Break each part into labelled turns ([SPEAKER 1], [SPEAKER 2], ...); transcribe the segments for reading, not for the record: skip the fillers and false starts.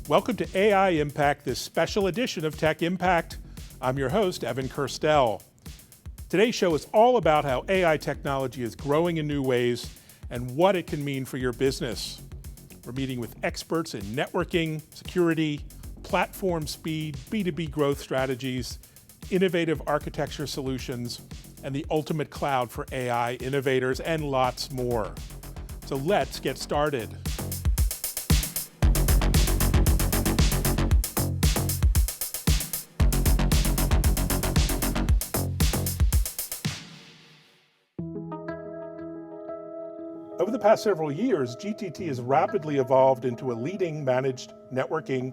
[SPEAKER 1] Welcome to AI Impact, this special edition of Tech Impact. I'm your host, Evan Kirstel. Today's show is all about how AI technology is growing in new ways and what it can mean for your business. We're meeting with experts in networking, security, platform speed, B2B growth strategies, innovative architecture solutions, and the ultimate cloud for AI innovators, and lots more. So let's get started. Over the past several years, GTT has rapidly evolved into a leading managed networking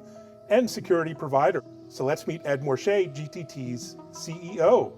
[SPEAKER 1] and security provider. So let's meet Ed Morche, GTT's CEO.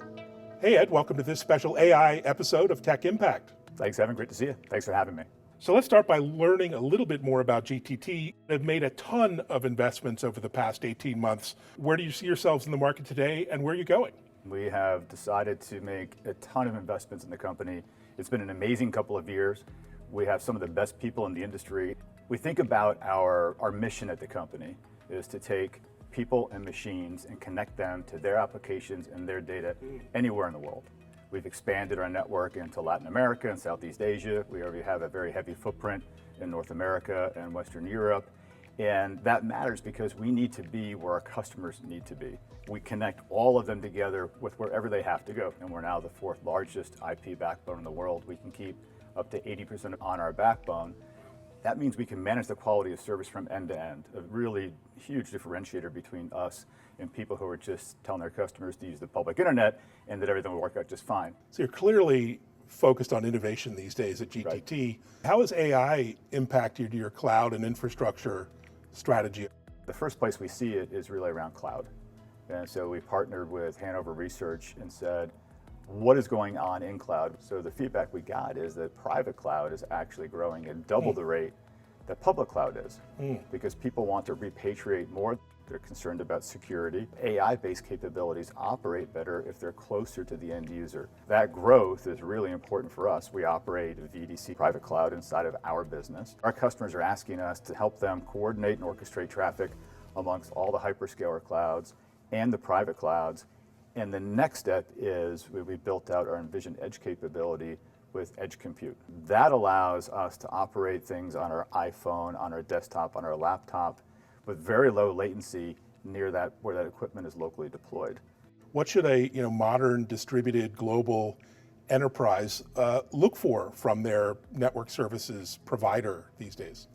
[SPEAKER 1] Hey Ed, welcome to this special AI episode of Tech Impact.
[SPEAKER 2] Thanks, Evan. Great to see you. Thanks for having me.
[SPEAKER 1] So let's start by learning a little bit more about GTT. They've made a ton of investments over the past 18 months. Where do you see yourselves in the market today, and where are you going?
[SPEAKER 2] We have decided to make a ton of investments in the company. It's been an amazing couple of years. We have some of the best people in the industry. We think about our mission at the company is to take people and machines and connect them to their applications and their data anywhere in the world. We've expanded our network into Latin America and Southeast Asia. We already have a very heavy footprint in North America and Western Europe. And that matters because we need to be where our customers need to be. We connect all of them together with wherever they have to go. And we're now the fourth largest IP backbone in the world. We can keep up to 80% on our backbone. That means we can manage the quality of service from end to end, a really huge differentiator between us and people who are just telling their customers to use the public internet and that everything will work out just fine.
[SPEAKER 1] So you're clearly focused on innovation these days at GTT. Right. How has AI impacted your cloud and infrastructure strategy?
[SPEAKER 2] The first place we see it is really around cloud. And so we partnered with Hanover Research and said, what is going on in cloud? So the feedback we got is that private cloud is actually growing at double the rate that public cloud is because people want to repatriate more. They're concerned about security. AI-based capabilities operate better if they're closer to the end user. That growth is really important for us. We operate a VDC private cloud inside of our business. Our customers are asking us to help them coordinate and orchestrate traffic amongst all the hyperscaler clouds and the private clouds. And the next step is we built out our Envision Edge capability with edge compute. That allows us to operate things on our iPhone, on our desktop, on our laptop with very low latency near that where that equipment is locally deployed.
[SPEAKER 1] What should a modern distributed global enterprise look for from their network services provider these days?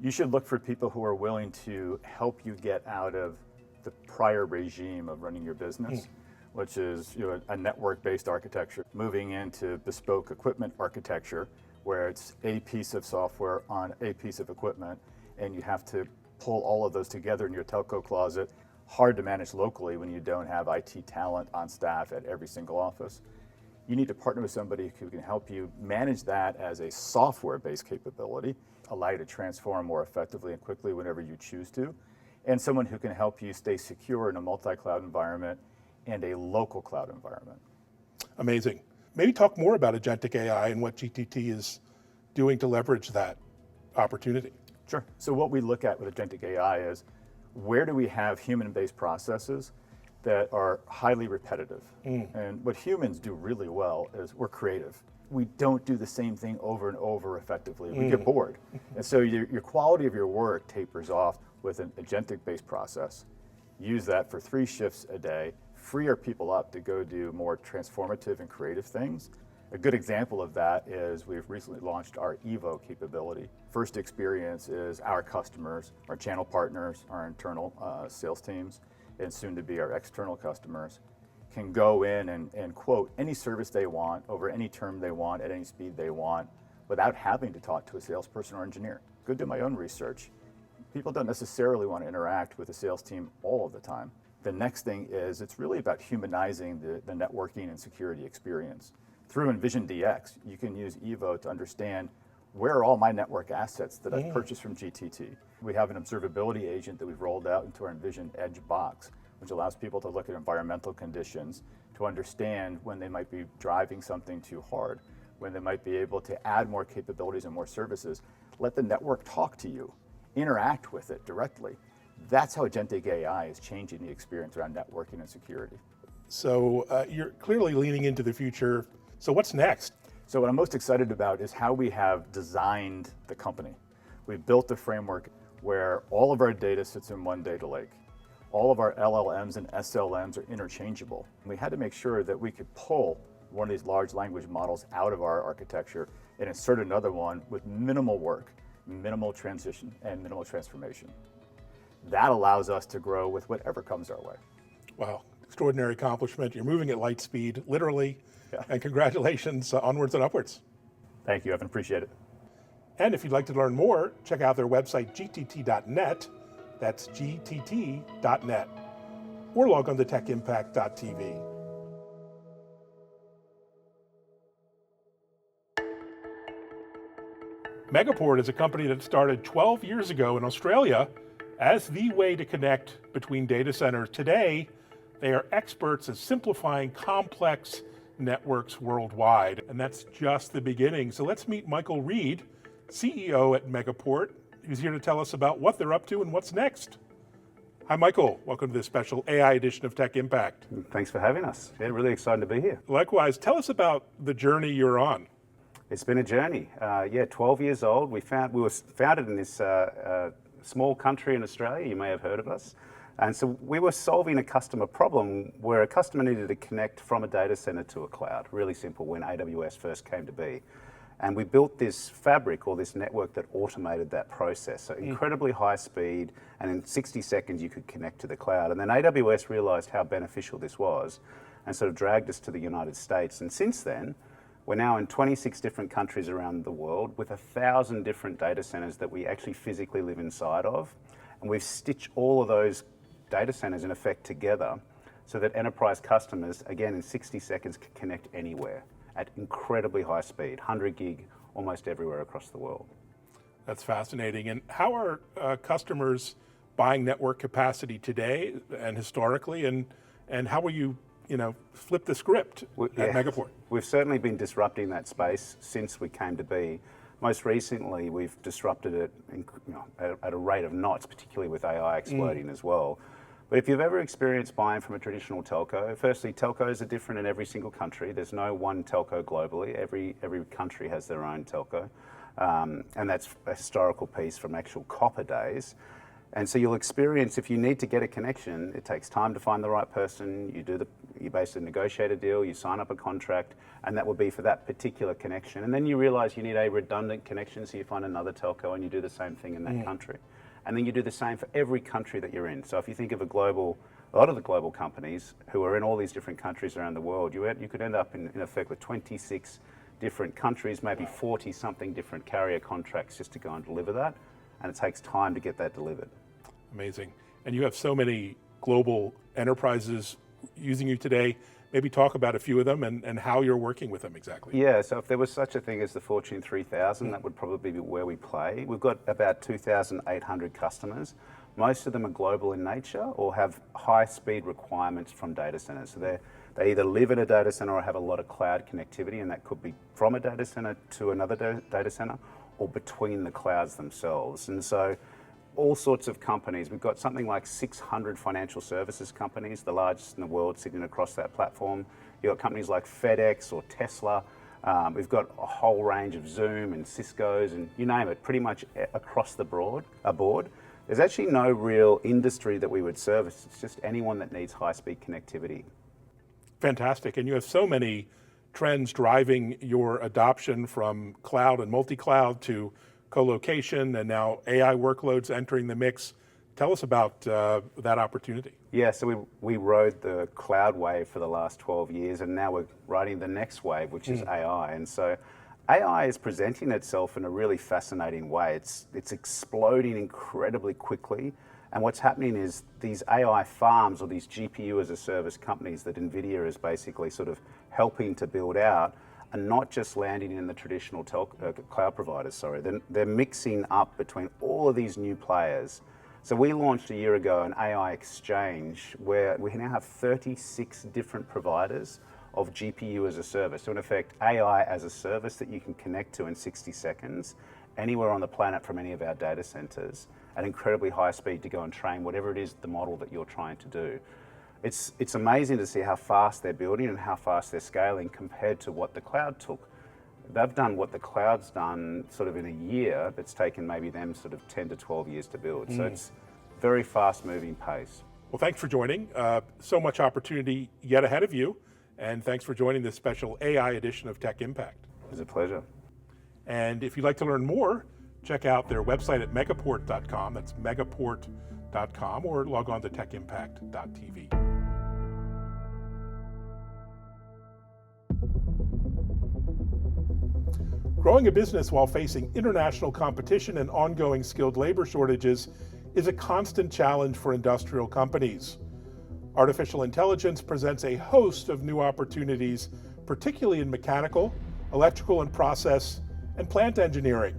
[SPEAKER 2] You should look for people who are willing to help you get out of the prior regime of running your business. Which is a network-based architecture, moving into bespoke equipment architecture, where it's a piece of software on a piece of equipment, and you have to pull all of those together in your telco closet. Hard to manage locally when you don't have IT talent on staff at every single office. You need to partner with somebody who can help you manage that as a software-based capability, allow you to transform more effectively and quickly whenever you choose to, and someone who can help you stay secure in a multi-cloud environment and a local cloud environment.
[SPEAKER 1] Amazing. Maybe talk more about agentic AI and what GTT is doing to leverage that opportunity.
[SPEAKER 2] Sure. So what we look at with agentic AI is where do we have human-based processes that are highly repetitive? And what humans do really well is we're creative. We don't do the same thing over and over effectively. We get bored. And so your quality of your work tapers off with an agentic-based process. Use that for 3 shifts a day. Free our people up to go do more transformative and creative things. A good example of that is we've recently launched our Evo capability. First experience is our customers, our channel partners, our internal sales teams, and soon to be our external customers, can go in and quote any service they want over any term they want at any speed they want without having to talk to a salesperson or engineer. Go do my own research. People don't necessarily want to interact with the sales team all of the time. The next thing is it's really about humanizing the networking and security experience. Through Envision DX, you can use Evo to understand where are all my network assets that I've purchased from GTT. We have an observability agent that we've rolled out into our Envision Edge box, which allows people to look at environmental conditions to understand when they might be driving something too hard, when they might be able to add more capabilities and more services. Let the network talk to you, interact with it directly. That's how agentic AI is changing the experience around networking and security.
[SPEAKER 1] So you're clearly leaning into the future. So what's next?
[SPEAKER 2] So what I'm most excited about is how we have designed the company. We've built a framework where all of our data sits in one data lake. All of our LLMs and SLMs are interchangeable. We had to make sure that we could pull one of these large language models out of our architecture and insert another one with minimal work, minimal transition, and minimal transformation. That allows us to grow with whatever comes our way.
[SPEAKER 1] Wow, extraordinary accomplishment. You're moving at light speed, literally,
[SPEAKER 2] Yeah.
[SPEAKER 1] and congratulations, onwards and upwards.
[SPEAKER 2] Thank you, Evan, appreciate it.
[SPEAKER 1] And if you'd like to learn more, check out their website, gtt.net, that's gtt.net, or log on to techimpact.tv. Megaport is a company that started 12 years ago in Australia as the way to connect between data centers. Today, they are experts at simplifying complex networks worldwide, and that's just the beginning. So let's meet Michael Reid, CEO at Megaport, who's here to tell us about what they're up to and what's next. Hi, Michael. Welcome to this special AI edition of Tech Impact.
[SPEAKER 3] Thanks for having us. Yeah, really excited to be here.
[SPEAKER 1] Likewise, tell us about the journey you're on.
[SPEAKER 3] It's been a journey. 12 years old. We were founded in this small country in Australia. You may have heard of us. And so we were solving a customer problem where a customer needed to connect from a data center to a cloud. Really simple when AWS first came to be. And we built this fabric or this network that automated that process. So incredibly high speed, and in 60 seconds you could connect to the cloud. And then AWS realized how beneficial this was and sort of dragged us to the United States. And since then, we're now in 26 different countries around the world with 1,000 different data centers that we actually physically live inside of. And we've stitched all of those data centers in effect together so that enterprise customers, again, in 60 seconds can connect anywhere at incredibly high speed, 100 gig almost everywhere across the world.
[SPEAKER 1] That's fascinating. And how are customers buying network capacity today and historically, and how will you flip the script at Megaport?
[SPEAKER 3] We've certainly been disrupting that space since we came to be. Most recently, we've disrupted it at a rate of knots, particularly with AI exploding as well. But if you've ever experienced buying from a traditional telco, firstly, telcos are different in every single country. There's no one telco globally. Every country has their own telco. And that's a historical piece from actual copper days. And so you'll experience, if you need to get a connection, it takes time to find the right person. You basically negotiate a deal, you sign up a contract, and that will be for that particular connection. And then you realize you need a redundant connection, so you find another telco and you do the same thing in that country. And then you do the same for every country that you're in. So if you think of a lot of the global companies who are in all these different countries around the world, you could end up in effect with 26 different countries, maybe 40 something different carrier contracts just to go and deliver that. And it takes time to get that delivered.
[SPEAKER 1] Amazing. And you have so many global enterprises using you today. Maybe talk about a few of them and how you're working with them exactly.
[SPEAKER 3] Yeah, so if there was such a thing as the Fortune 3000, that would probably be where we play. We've got about 2,800 customers. Most of them are global in nature or have high speed requirements from data centers. So they either live in a data center or have a lot of cloud connectivity, and that could be from a data center to another data center or between the clouds themselves. And so all sorts of companies. We've got something like 600 financial services companies, the largest in the world, sitting across that platform. You've got companies like FedEx or Tesla. We've got a whole range of Zoom and Cisco's and you name it, pretty much across the board. There's actually no real industry that we would service. It's just anyone that needs high-speed connectivity.
[SPEAKER 1] Fantastic. And you have so many trends driving your adoption from cloud and multi-cloud to co-location and now AI workloads entering the mix. Tell us about that opportunity.
[SPEAKER 3] Yeah, so we rode the cloud wave for the last 12 years and now we're riding the next wave, which is AI. And so AI is presenting itself in a really fascinating way. It's exploding incredibly quickly. And what's happening is these AI farms or these GPU as a service companies that NVIDIA is basically sort of helping to build out are not just landing in the traditional cloud providers, they're mixing up between all of these new players. So we launched a year ago an AI exchange where we now have 36 different providers of GPU as a service. So in effect, AI as a service that you can connect to in 60 seconds anywhere on the planet from any of our data centers at incredibly high speed to go and train whatever it is, the model that you're trying to do. It's amazing to see how fast they're building and how fast they're scaling compared to what the cloud took. They've done what the cloud's done sort of in a year, that's taken maybe them sort of 10 to 12 years to build. So it's very fast moving pace.
[SPEAKER 1] Well, thanks for joining. So much opportunity yet ahead of you. And thanks for joining this special AI edition of Tech Impact.
[SPEAKER 3] It was a pleasure.
[SPEAKER 1] And if you'd like to learn more, check out their website at megaport.com. That's megaport.com, or log on to techimpact.tv. Growing a business while facing international competition and ongoing skilled labor shortages is a constant challenge for industrial companies. Artificial intelligence presents a host of new opportunities, particularly in mechanical, electrical and process, and plant engineering.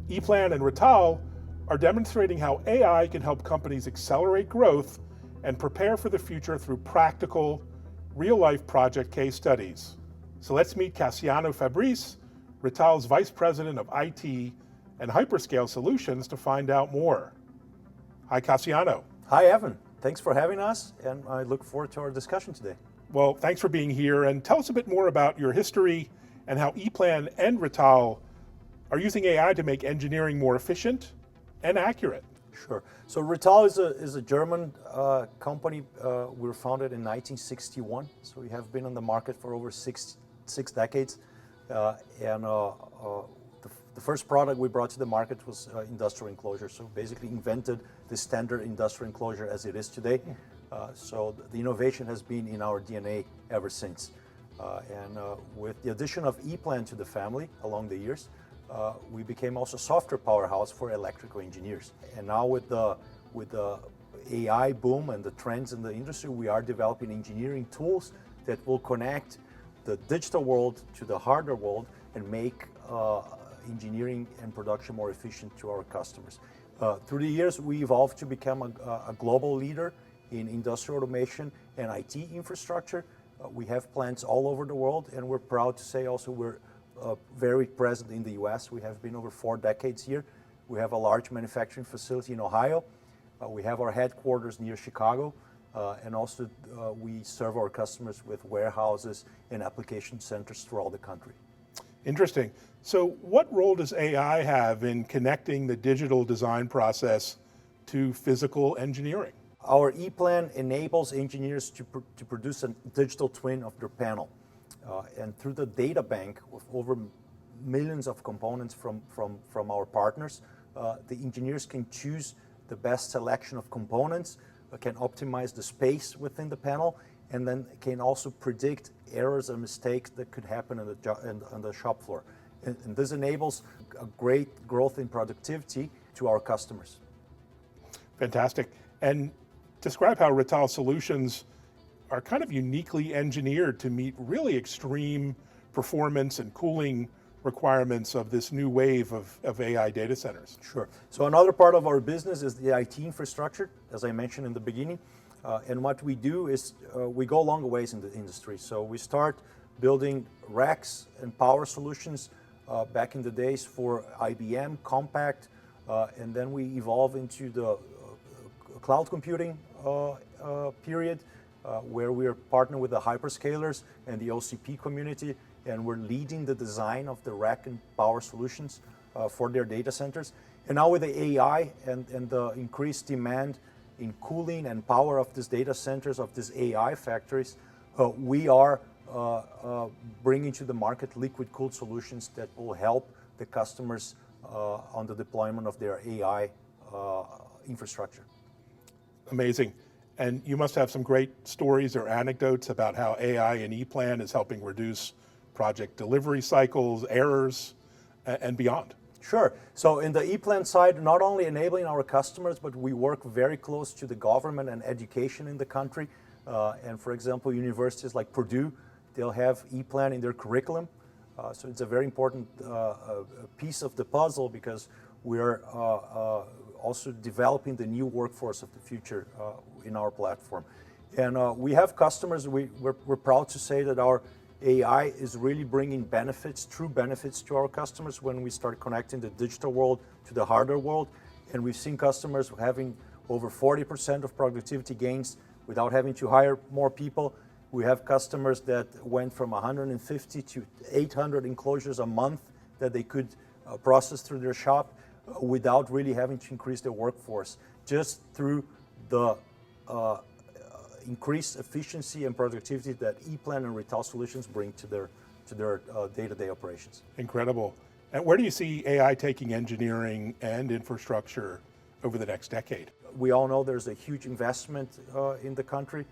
[SPEAKER 1] Eplan and Rittal are demonstrating how AI can help companies accelerate growth and prepare for the future through practical, real-life project case studies. So let's meet Cassiano Fabris, Rittal's Vice President of IT and Hyperscale Solutions, to find out more. Hi, Cassiano.
[SPEAKER 4] Hi, Evan. Thanks for having us, and I look forward to our discussion today.
[SPEAKER 1] Well, thanks for being here, and tell us a bit more about your history and how Eplan and Rittal are using AI to make engineering more efficient and accurate.
[SPEAKER 4] Sure. So Rittal is a German company. We were founded in 1961, so we have been on the market for over six decades. The first product we brought to the market was industrial enclosure. So basically invented the standard industrial enclosure as it is today. So the innovation has been in our DNA ever since. With the addition of Eplan to the family along the years, we became also a software powerhouse for electrical engineers. And now with the AI boom and the trends in the industry, we are developing engineering tools that will connect the digital world to the hardware world and make engineering and production more efficient to our customers. Through the years, we evolved to become a global leader in industrial automation and IT infrastructure. We have plants all over the world, and we're proud to say also we're very present in the US. We have been over 4 decades here. We have a large manufacturing facility in Ohio. We have our headquarters near Chicago, and also we serve our customers with warehouses and application centers throughout the country.
[SPEAKER 1] Interesting. So what role does AI have in connecting the digital design process to physical engineering?
[SPEAKER 4] Our Eplan enables engineers to produce a digital twin of their panel. And through the data bank with over millions of components from our partners, the engineers can choose the best selection of components, can optimize the space within the panel, and then can also predict errors and mistakes that could happen on the shop floor. And this enables a great growth in productivity to our customers.
[SPEAKER 1] Fantastic. And describe how Rittal solutions are kind of uniquely engineered to meet really extreme performance and cooling requirements of this new wave of AI data centers.
[SPEAKER 4] Sure. So another part of our business is the IT infrastructure, as I mentioned in the beginning. And what we do is we go a long ways in the industry. So we start building racks and power solutions back in the days for IBM, Compact, and then we evolve into the cloud computing period, where we are partnering with the hyperscalers and the OCP community, and we're leading the design of the rack and power solutions for their data centers. And now with the AI and the increased demand in cooling and power of these data centers, of these AI factories, we are bringing to the market liquid-cooled solutions that will help the customers on the deployment of their AI infrastructure.
[SPEAKER 1] Amazing. And you must have some great stories or anecdotes about how AI and Eplan is helping reduce project delivery cycles, errors, and beyond.
[SPEAKER 4] Sure. So in the Eplan side, not only enabling our customers, but we work very close to the government and education in the country. And for example, universities like Purdue, they'll have Eplan in their curriculum. So it's a very important piece of the puzzle, because we're also developing the new workforce of the future in our platform. And we have customers, we're proud to say that our AI is really bringing benefits, true benefits to our customers when we start connecting the digital world to the hardware world. And we've seen customers having over 40% of productivity gains without having to hire more people. We have customers that went from 150 to 800 enclosures a month that they could process through their shop without really having to increase their workforce, just through the increased efficiency and productivity that Eplan and Rittal solutions bring to their day-to-day operations.
[SPEAKER 1] Incredible. And where do you see AI taking engineering and infrastructure over the next decade?
[SPEAKER 4] We all know there's a huge investment in the country.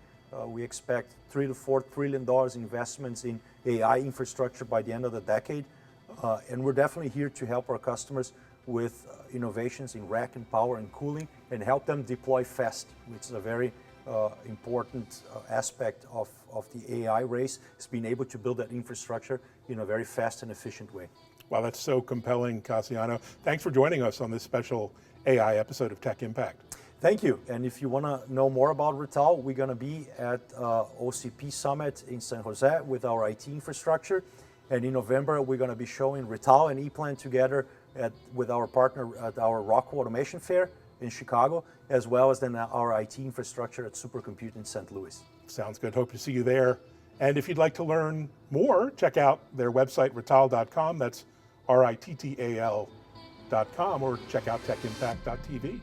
[SPEAKER 4] We expect $3 to $4 trillion investments in AI infrastructure by the end of the decade. And we're definitely here to help our customers with innovations in rack and power and cooling and help them deploy fast, which is a very important aspect of the AI race, is being able to build that infrastructure in a very fast and efficient way.
[SPEAKER 1] Wow, that's so compelling, Cassiano. Thanks for joining us on this special AI episode of Tech Impact.
[SPEAKER 4] Thank you. And if you want to know more about Rittal, we're going to be at OCP Summit in San Jose with our IT infrastructure. And in November, we're going to be showing Rittal and Eplan together with our partner at our Rockwell Automation Fair in Chicago, as well as then our IT infrastructure at Supercompute in St. Louis.
[SPEAKER 1] Sounds good. Hope to see you there. And if you'd like to learn more, check out their website, rittal.com. That's RITTAL.com, or check out techimpact.tv.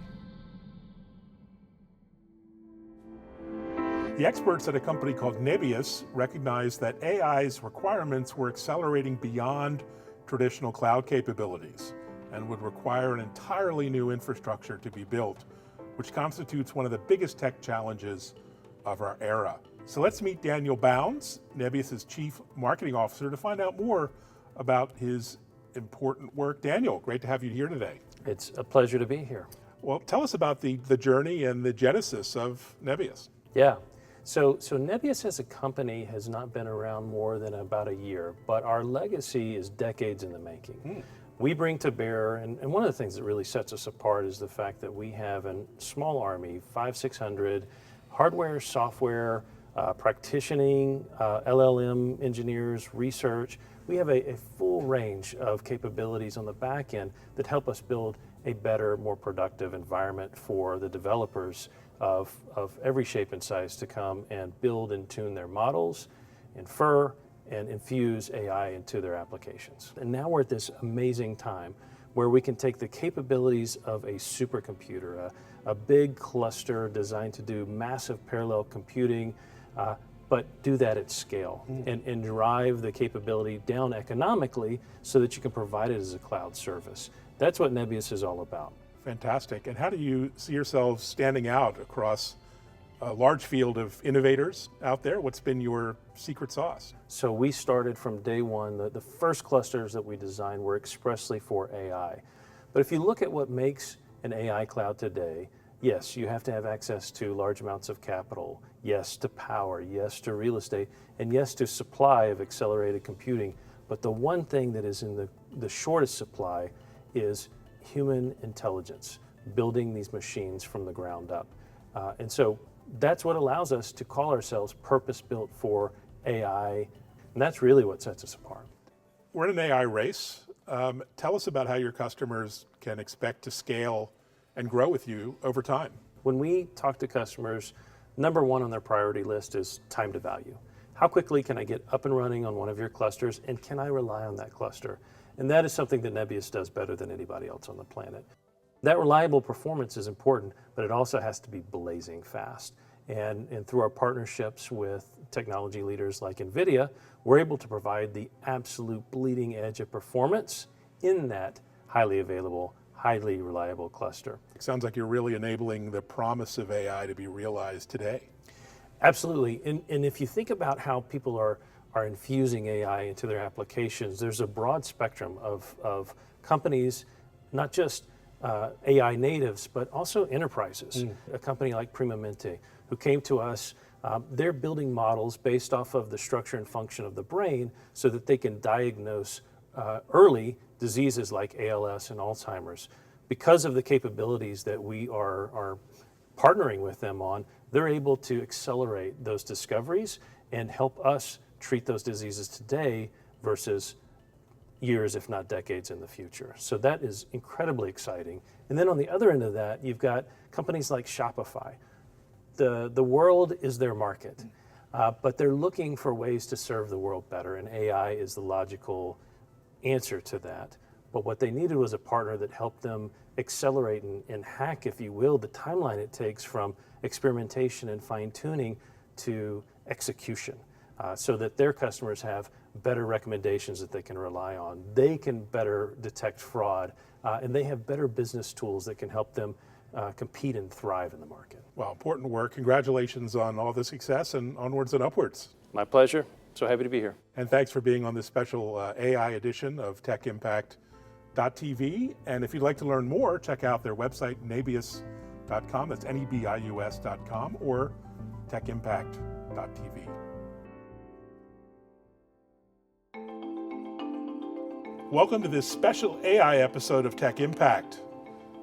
[SPEAKER 1] The experts at a company called Nebius recognized that AI's requirements were accelerating beyond traditional cloud capabilities and would require an entirely new infrastructure to be built, which constitutes one of the biggest tech challenges of our era. So let's meet Daniel Bounds, Nebius's Chief Marketing Officer, to find out more about his important work. Daniel, great to have you here today.
[SPEAKER 5] It's a pleasure to be here.
[SPEAKER 1] Well, tell us about the journey and the genesis of Nebius.
[SPEAKER 5] Yeah. So Nebius as a company has not been around more than about a year, but our legacy is decades in the making. We bring to bear, and one of the things that really sets us apart is the fact that we have a small army, 500-600 hardware, software, practicing, LLM engineers, research. We have a full range of capabilities on the back end that help us build a better, more productive environment for the developers of every shape and size to come and build and tune their models, infer, and infuse AI into their applications. And now we're at this amazing time where we can take the capabilities of a supercomputer, a big cluster designed to do massive parallel computing, but do that at scale and drive the capability down economically so that you can provide it as a cloud service. That's what Nebius is all about.
[SPEAKER 1] Fantastic. And how do you see yourselves standing out across a large field of innovators out there? What's been your secret sauce?
[SPEAKER 5] So we started from day one, the first clusters that we designed were expressly for AI. But if you look at what makes an AI cloud today, yes, you have to have access to large amounts of capital, yes to power, yes to real estate, and yes to supply of accelerated computing. But the one thing that is in the shortest supply is human intelligence, building these machines from the ground up. And so that's what allows us to call ourselves purpose-built for AI, and that's really what sets us apart.
[SPEAKER 1] We're in an AI race. Tell us about how your customers can expect to scale and grow with you over time.
[SPEAKER 5] When we talk to customers, number one on their priority list is time to value. How quickly can I get up and running on one of your clusters, and can I rely on that cluster? And that is something that Nebius does better than anybody else on the planet. That reliable performance is important, but it also has to be blazing fast. And through our partnerships with technology leaders like NVIDIA, we're able to provide the absolute bleeding edge of performance in that highly available, highly reliable cluster.
[SPEAKER 1] It sounds like you're really enabling the promise of AI to be realized today.
[SPEAKER 5] Absolutely. And if you think about how people are infusing AI into their applications, there's a broad spectrum of companies, not just AI natives, but also enterprises. A company like Primamente, who came to us, they're building models based off of the structure and function of the brain so that they can diagnose early diseases like ALS and Alzheimer's. Because of the capabilities that we are partnering with them on, they're able to accelerate those discoveries and help us treat those diseases today versus years, if not decades in the future. So that is incredibly exciting. And then on the other end of that, you've got companies like Shopify. The world is their market, but they're looking for ways to serve the world better, and AI is the logical answer to that. But what they needed was a partner that helped them accelerate and hack, if you will, the timeline it takes from experimentation and fine-tuning to execution, so that their customers have better recommendations that they can rely on. They can better detect fraud, and they have better business tools that can help them compete and thrive in the market.
[SPEAKER 1] Well, important work. Congratulations on all the success and onwards and upwards.
[SPEAKER 5] My pleasure. So happy to be here.
[SPEAKER 1] And thanks for being on this special AI edition of TechImpact.tv. And if you'd like to learn more, check out their website, Nebius.com. That's Nebius.com, or TechImpact.tv. Welcome to this special AI episode of Tech Impact.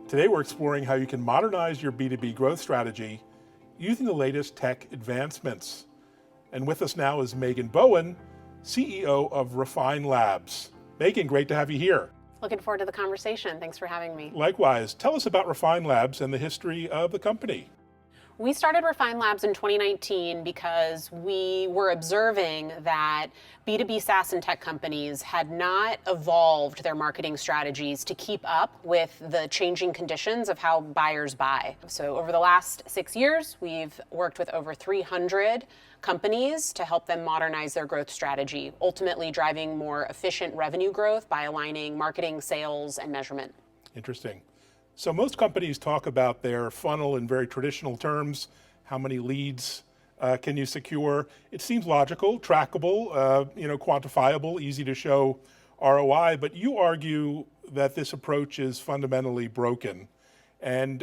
[SPEAKER 1] Today we're exploring how you can modernize your B2B growth strategy using the latest tech advancements. And with us now is Megan Bowen, CEO of Refine Labs. Megan, great to have you here.
[SPEAKER 6] Looking forward to the conversation. Thanks for having me.
[SPEAKER 1] Likewise. Tell us about Refine Labs and the history of the company.
[SPEAKER 6] We started Refine Labs in 2019 because we were observing that B2B SaaS and tech companies had not evolved their marketing strategies to keep up with the changing conditions of how buyers buy. So over the last 6 years, we've worked with over 300 companies to help them modernize their growth strategy, ultimately driving more efficient revenue growth by aligning marketing, sales, and measurement.
[SPEAKER 1] Interesting. So most companies talk about their funnel in very traditional terms. How many leads can you secure? It seems logical, trackable, quantifiable, easy to show ROI, but you argue that this approach is fundamentally broken. And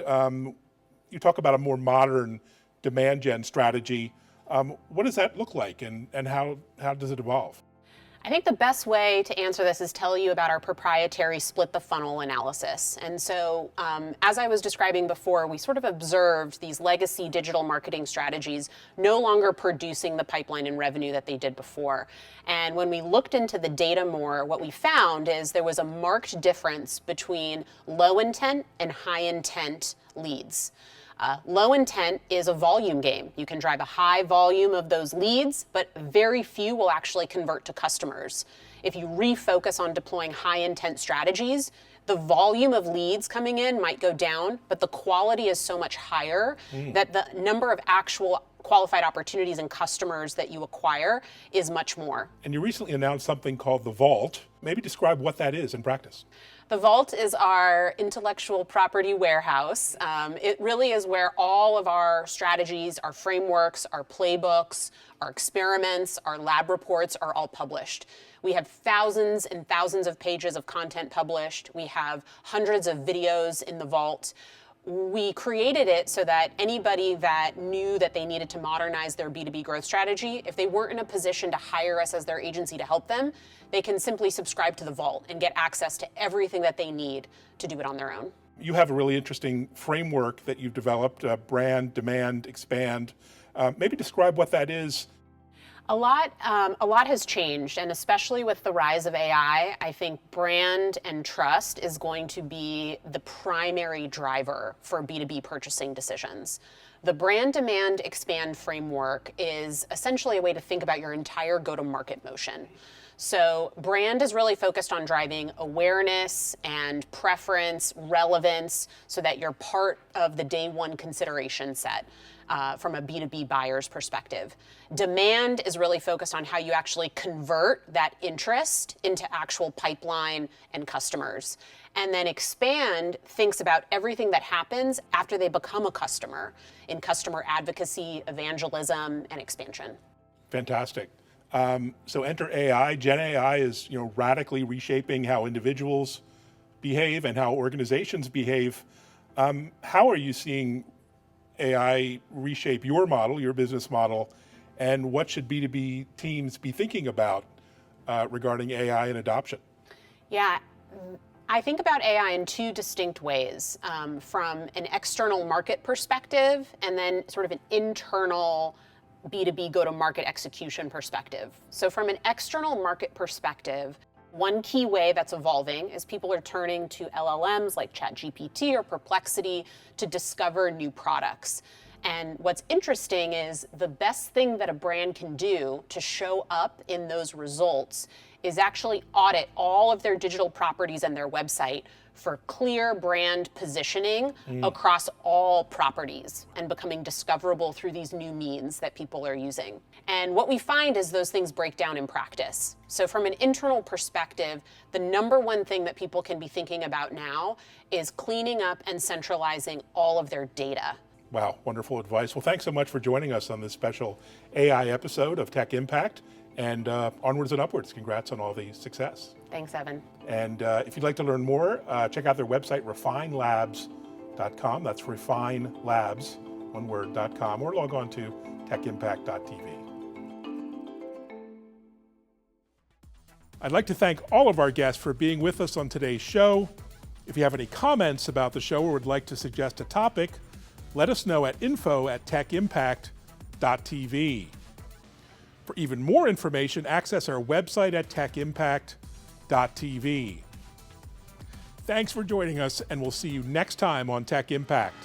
[SPEAKER 1] you talk about a more modern demand gen strategy. What does that look like, and how does it evolve?
[SPEAKER 6] I think the best way to answer this is tell you about our proprietary split the funnel analysis. And so as I was describing before, we sort of observed these legacy digital marketing strategies no longer producing the pipeline and revenue that they did before. And when we looked into the data more, what we found is there was a marked difference between low intent and high intent leads. Low intent is a volume game. You can drive a high volume of those leads, but very few will actually convert to customers. If you refocus on deploying high intent strategies, the volume of leads coming in might go down, but the quality is so much higher that the number of actual qualified opportunities and customers that you acquire is much more.
[SPEAKER 1] And you recently announced something called the Vault. Maybe describe what that is in practice.
[SPEAKER 6] The Vault is our intellectual property warehouse. It really is where all of our strategies, our frameworks, our playbooks, our experiments, our lab reports are all published. We have thousands and thousands of pages of content published. We have hundreds of videos in the Vault. We created it so that anybody that knew that they needed to modernize their B2B growth strategy, if they weren't in a position to hire us as their agency to help them, they can simply subscribe to the Vault and get access to everything that they need to do it on their own.
[SPEAKER 1] You have a really interesting framework that you've developed, brand, demand, expand. Maybe describe what that is.
[SPEAKER 6] A lot has changed, and especially with the rise of AI, I think brand and trust is going to be the primary driver for B2B purchasing decisions. The brand, demand, expand framework is essentially a way to think about your entire go-to-market motion. So brand is really focused on driving awareness and preference, relevance, so that you're part of the day one consideration set from a B2B buyer's perspective. Demand is really focused on how you actually convert that interest into actual pipeline and customers. And then expand thinks about everything that happens after they become a customer in customer advocacy, evangelism, and expansion.
[SPEAKER 1] Fantastic. So enter AI. Gen AI is radically reshaping how individuals behave and how organizations behave. How are you seeing AI reshape your model, your business model, and what should B2B teams be thinking about regarding AI and adoption?
[SPEAKER 6] Yeah. I think about AI in two distinct ways, from an external market perspective and then sort of an internal B2B go-to-market execution perspective. So from an external market perspective, one key way that's evolving is people are turning to LLMs like ChatGPT or Perplexity to discover new products. And what's interesting is the best thing that a brand can do to show up in those results is actually audit all of their digital properties and their website for clear brand positioning across all properties and becoming discoverable through these new means that people are using. And what we find is those things break down in practice. So from an internal perspective, the number one thing that people can be thinking about now is cleaning up and centralizing all of their data.
[SPEAKER 1] Wow, wonderful advice. Well, thanks so much for joining us on this special AI episode of Tech Impact, and onwards and upwards. Congrats on all the success.
[SPEAKER 6] Thanks, Evan.
[SPEAKER 1] And if you'd like to learn more, check out their website, refinelabs.com. That's refinelabs, one word.com, or log on to techimpact.tv. I'd like to thank all of our guests for being with us on today's show. If you have any comments about the show or would like to suggest a topic, let us know at info@techimpact.tv. For even more information, access our website at techimpact.tv. Thanks for joining us, and we'll see you next time on Tech Impact.